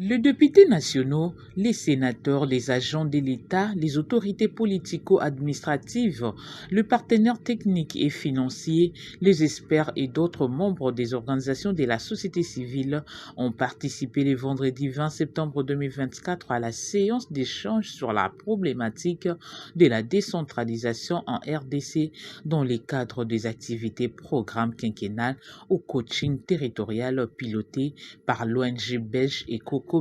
Les députés nationaux, les sénateurs, les agents de l'État, les autorités politico-administratives, les partenaires techniques et financiers, les experts et d'autres membres des organisations de la société civile ont participé le vendredi 20 septembre 2024 à la séance d'échange sur la problématique de la décentralisation en RDC dans le cadre des activités programme quinquennal au coaching territorial piloté par l'ONG belge Éco-Communication.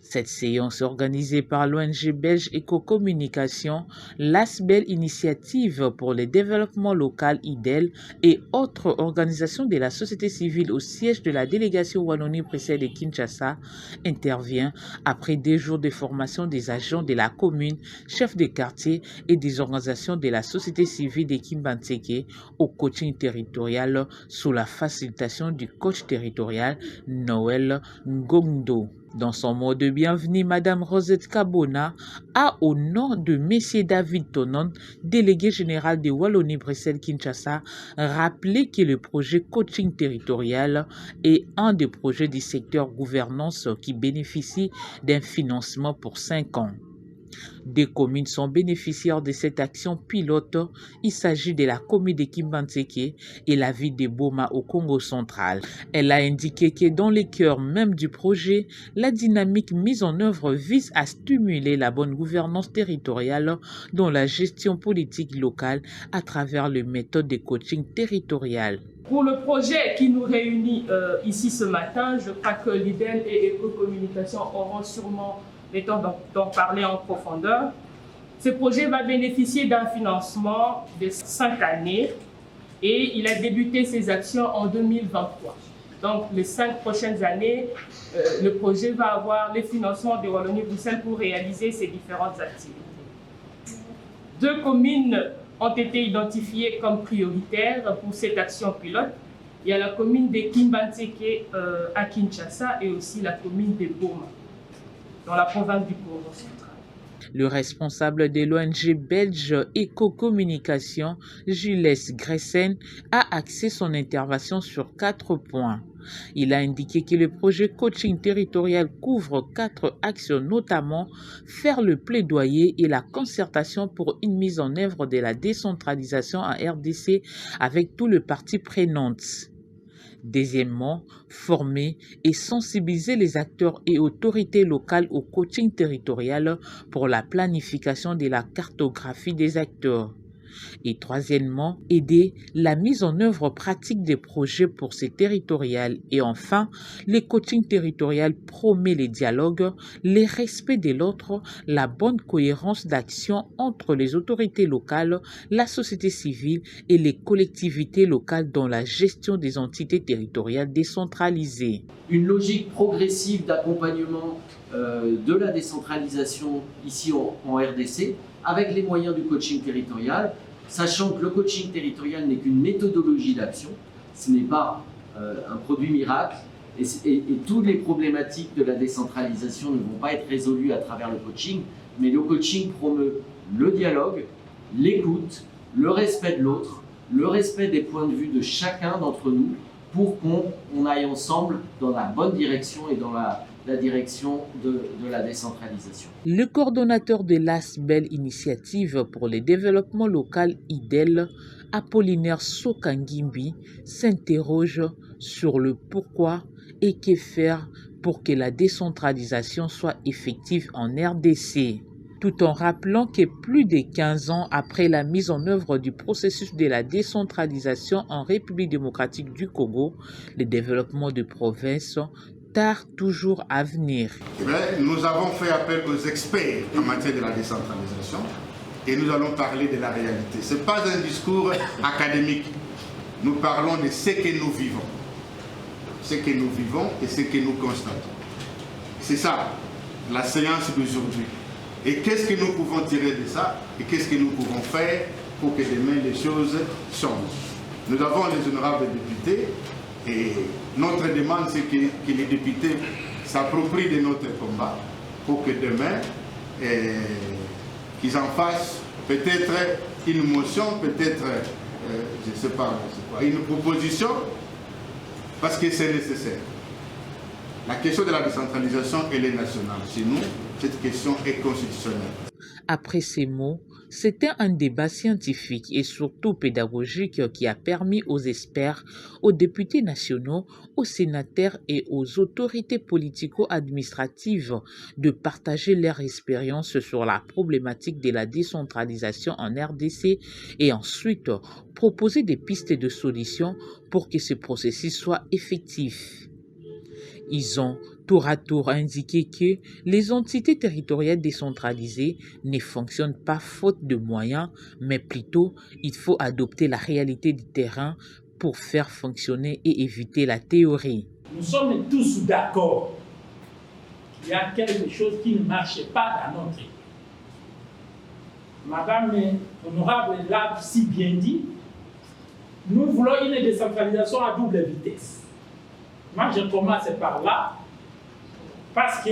Cette séance organisée par l'ONG belge Éco-Communication, l'ASBEL Initiative pour le développement local IDEL et autres organisations de la société civile au siège de la délégation Wallonie-Bruxelles et Kinshasa intervient après 2 jours de formation des agents de la commune, chefs de quartier et des organisations de la société civile de Kimbantseke au coaching territorial sous la facilitation du coach territorial Noël Ngongdo. Dans son mot de bienvenue, Madame Rosette Kabona a, au nom de Monsieur David Tonon, délégué général de Wallonie-Bruxelles-Kinshasa, rappelé que le projet coaching territorial est un des projets du secteur gouvernance qui bénéficie d'un financement pour 5 ans. Des communes sont bénéficiaires de cette action pilote. Il s'agit de la commune de Kimbantseke et la ville de Boma au Congo central. Elle a indiqué que dans le cœur même du projet, la dynamique mise en œuvre vise à stimuler la bonne gouvernance territoriale dans la gestion politique locale à travers les méthodes de coaching territorial. Pour le projet qui nous réunit ici ce matin, je crois que l'IDEL et Éco-Communication auront sûrement le temps d'en parler en profondeur. Ce projet va bénéficier d'un financement de 5 années et il a débuté ses actions en 2023. Donc, les 5 prochaines années, le projet va avoir les financements de Wallonie-Bruxelles pour réaliser ses différentes activités. 2 communes ont été identifiées comme prioritaires pour cette action pilote. Il y a la commune de Kimbantseke à Kinshasa et aussi la commune de Boma, dans la province du Congo central. Le responsable de l'ONG belge Éco-Communication, Gilles Gressen, a axé son intervention sur 4 points. Il a indiqué que le projet coaching territorial couvre 4 axes, notamment faire le plaidoyer et la concertation pour une mise en œuvre de la décentralisation en RDC avec tous les parties prenantes. Deuxièmement, former et sensibiliser les acteurs et autorités locales au coaching territorial pour la planification de la cartographie des acteurs. Et troisièmement, aider la mise en œuvre pratique des projets pour ces territoriales. Et enfin, le coaching territorial promet les dialogues, le respect de l'autre, la bonne cohérence d'action entre les autorités locales, la société civile et les collectivités locales dans la gestion des entités territoriales décentralisées. Une logique progressive d'accompagnement de la décentralisation ici en RDC avec les moyens du coaching territorial, sachant que le coaching territorial n'est qu'une méthodologie d'action, ce n'est pas un produit miracle et toutes les problématiques de la décentralisation ne vont pas être résolues à travers le coaching, mais le coaching promeut le dialogue, l'écoute, le respect de l'autre, le respect des points de vue de chacun d'entre nous pour qu'on aille ensemble dans la bonne direction et dans la direction de la décentralisation. Le coordonnateur de l'ASBEL Initiative pour le développement local IDEL, Apollinaire Sokangimbi, s'interroge sur le pourquoi et que faire pour que la décentralisation soit effective en RDC. Tout en rappelant que plus de 15 ans après la mise en œuvre du processus de la décentralisation en République démocratique du Congo, le développement de provinces tard toujours à venir. Nous avons fait appel aux experts en matière de la décentralisation et nous allons parler de la réalité. Ce n'est pas un discours académique. Nous parlons de ce que nous vivons. Ce que nous vivons et ce que nous constatons. C'est ça, la séance d'aujourd'hui. Et qu'est-ce que nous pouvons tirer de ça et qu'est-ce que nous pouvons faire pour que demain les choses changent. Nous avons les honorables députés et notre demande c'est que les députés s'approprient de notre combat pour que demain qu'ils en fassent peut-être une motion, peut-être je ne sais pas, une proposition parce que c'est nécessaire. La question de la décentralisation, elle est nationale. Chez nous, cette question est constitutionnelle. Après ces mots, c'était un débat scientifique et surtout pédagogique qui a permis aux experts, aux députés nationaux, aux sénateurs et aux autorités politico-administratives de partager leur expérience sur la problématique de la décentralisation en RDC et ensuite proposer des pistes de solutions pour que ce processus soit effectif. Ils ont tour à tour indiqué que les entités territoriales décentralisées ne fonctionnent pas faute de moyens, mais plutôt il faut adopter la réalité du terrain pour faire fonctionner et éviter la théorie. Nous sommes tous d'accord. Il y a quelque chose qui ne marche pas dans notre pays. Madame Honorable l'a si bien dit, nous voulons une décentralisation à double vitesse. Moi, je commence par là, parce que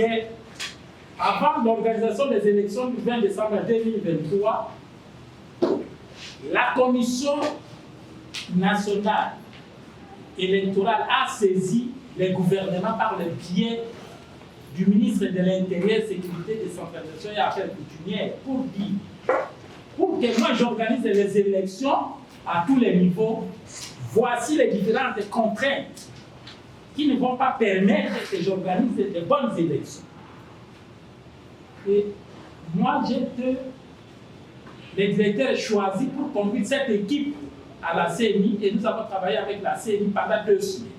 avant l'organisation des élections du 20 décembre 2023, la Commission nationale électorale a saisi le gouvernement par le biais du ministre de l'Intérieur, Sécurité, Décentralisation et Affaires coutumières pour dire, pour que moi j'organise les élections à tous les niveaux, voici les différentes contraintes qui ne vont pas permettre que j'organise de bonnes élections. Et moi, j'ai été le directeur choisi pour conduire cette équipe à la CNI et nous avons travaillé avec la CNI pendant 2 semaines.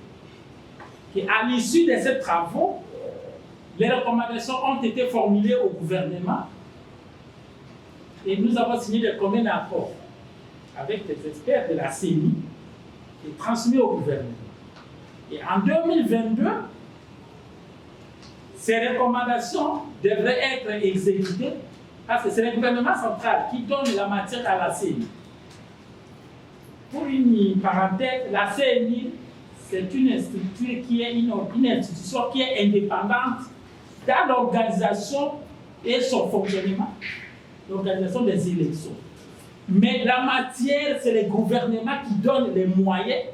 Et à l'issue de ces travaux, les recommandations ont été formulées au gouvernement et nous avons signé de communs accords avec les experts de la CNI et transmis au gouvernement. Et en 2022, ces recommandations devraient être exécutées parce que c'est le gouvernement central qui donne la matière à la CNI. Pour une parenthèse, la CNI, c'est une structure qui est une institution qui est indépendante dans l'organisation et son fonctionnement, l'organisation des élections. Mais la matière, c'est le gouvernement qui donne les moyens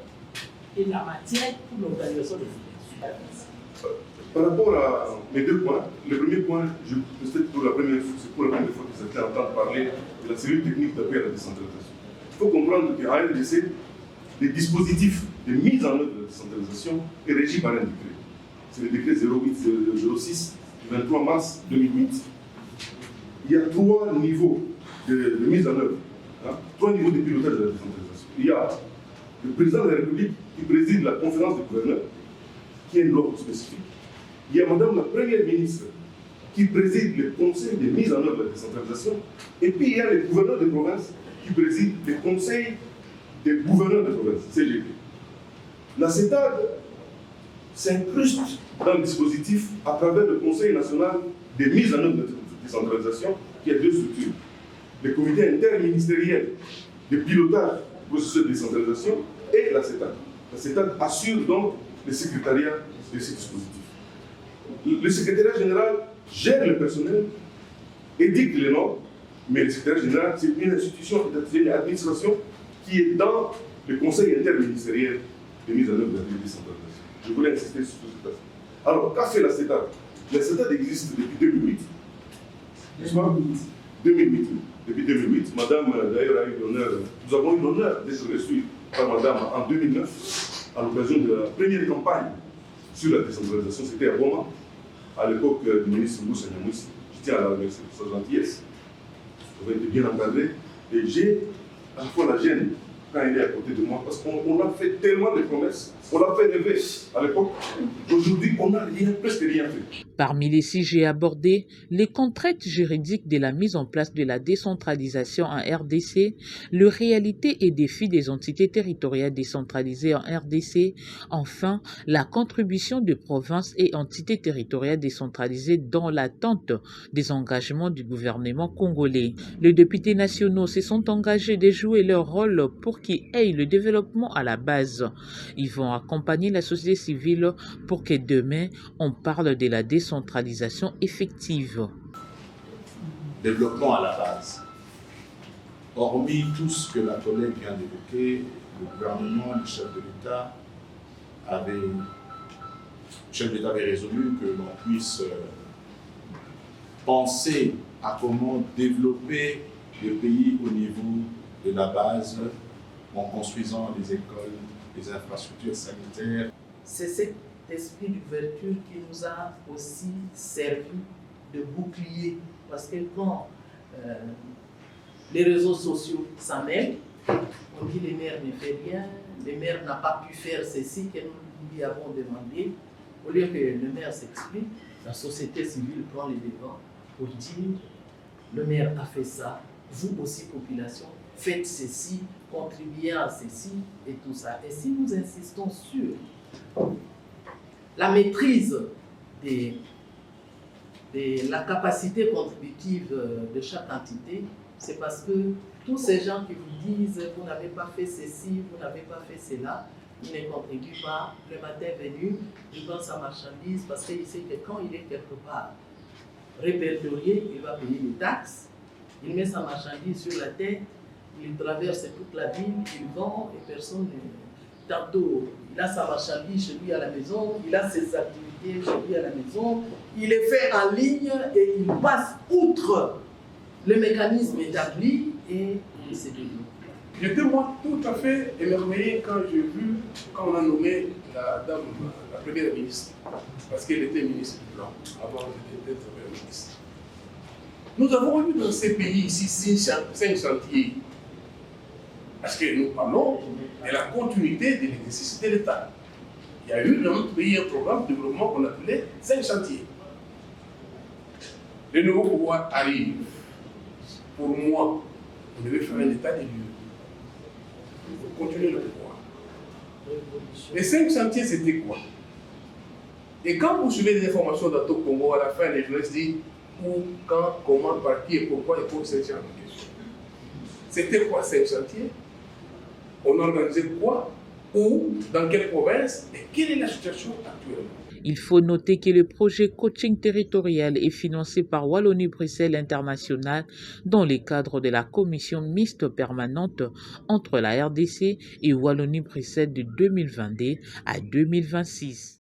et la matière pour l'organisation des élections. Par rapport à mes 2 points, le premier point, c'est pour la première fois que j'étais en train de parler de la cellule technique d'appui à la décentralisation. Il faut comprendre qu'à RDC, les dispositifs de mise en œuvre de la décentralisation est régi par un décret. C'est le décret 0806 du 23 mars 2008. Il y a 3 niveaux de mise en œuvre, 3 niveaux de pilotage de la décentralisation. Il y a le président de la République qui préside la conférence des gouverneurs, qui est une loi spécifique. Il y a Madame la Première ministre qui préside le conseil de mise en œuvre de la décentralisation. Et puis il y a les gouverneurs de province qui président le conseil des gouverneurs de province, CGP. La CETAD s'incruste dans le dispositif à travers le Conseil national de mise en œuvre de la décentralisation, qui a 2 structures. Le comité interministériel de pilotage du processus de décentralisation et la CETAD. La CETAD assure donc le secrétariat de ce dispositif. Le secrétariat général gère le personnel, édicte les normes, mais le secrétariat général, c'est une institution, une administration qui est dans le conseil interministériel de mise en œuvre de la décentralisation. Je voulais insister sur cet aspect. Alors, qu'a fait la CETAD? La CETAD existe depuis 2008. N'est-ce pas? 2008. Depuis 2008, Madame, d'ailleurs, a eu l'honneur, nous avons eu l'honneur d'être reçus par Madame en 2009, à l'occasion de la première campagne sur la décentralisation. C'était à Roma, à l'époque du ministre Moussa Nyamouissi. Je tiens à la remercier pour sa gentillesse. Vous avez été bien encadré. Et j'ai à la fois la gêne quand il est à côté de moi, parce qu'on a fait tellement de promesses, on l'a fait rêver à l'époque. Aujourd'hui, on n'a presque rien fait. Parmi les sujets abordés, les contraintes juridiques de la mise en place de la décentralisation en RDC, les réalités et défis des entités territoriales décentralisées en RDC, enfin, la contribution de provinces et entités territoriales décentralisées dans l'attente des engagements du gouvernement congolais. Les députés nationaux se sont engagés de jouer leur rôle pour qu'il y ait le développement à la base. Ils vont accompagner la société civile pour que demain, on parle de la décentralisation effective. Développement à la base. Hormis tout ce que la collègue vient d'évoquer, le gouvernement, le chef de l'État avait chef d'État avait résolu que l'on puisse penser à comment développer le pays au niveau de la base en construisant les écoles, les infrastructures sanitaires. C'est cet esprit d'ouverture qui nous a aussi servi de bouclier. Parce que quand les réseaux sociaux s'en mêlent, on dit les maires ne font rien, le maire n'a pas pu faire ceci que nous lui avons demandé. Au lieu que le maire s'explique, la société civile prend les devants pour dire le maire a fait ça, vous aussi population, faites ceci, contribuez à ceci et tout ça. Et si nous insistons sur la maîtrise de la capacité contributive de chaque entité, c'est parce que tous ces gens qui vous disent vous n'avez pas fait ceci, vous n'avez pas fait cela, ils ne contribuent pas. Le matin venu, il vend sa marchandise parce qu'il sait que quand il est quelque part répertorié, il va payer des taxes, il met sa marchandise sur la tête, il traverse toute la ville, il vend et personne ne... Tantôt, il a sa marchandise chez lui à la maison, il a ses activités chez lui à la maison, il est fait en ligne et il passe outre le mécanisme établi et il se développe. J'étais moi tout à fait émerveillé quand j'ai vu, quand on a nommé la dame, la première ministre, parce qu'elle était ministre du Plan, avant d'être première ministre. Nous avons eu dans ces pays ici 5 chantiers, parce que nous parlons de la continuité de l'exercice de l'État. Il y a eu dans notre pays un programme de développement qu'on appelait 5 chantiers. Le nouveau pouvoir arrive. Pour moi, on devait faire un état des lieux. Il faut continuer le pouvoir. Les 5 chantiers, c'était quoi? Et quand vous suivez des informations d'Ato Congo, à la fin, les journalistes disent où, quand, comment, par qui et pourquoi il faut 5 chantiers. C'était quoi 5 chantiers? On organisait quoi? Où? Dans quelle province? Et quelle est la situation actuelle? Il faut noter que le projet coaching territorial est financé par Wallonie-Bruxelles International dans le cadre de la commission mixte permanente entre la RDC et Wallonie-Bruxelles de 2022 à 2026.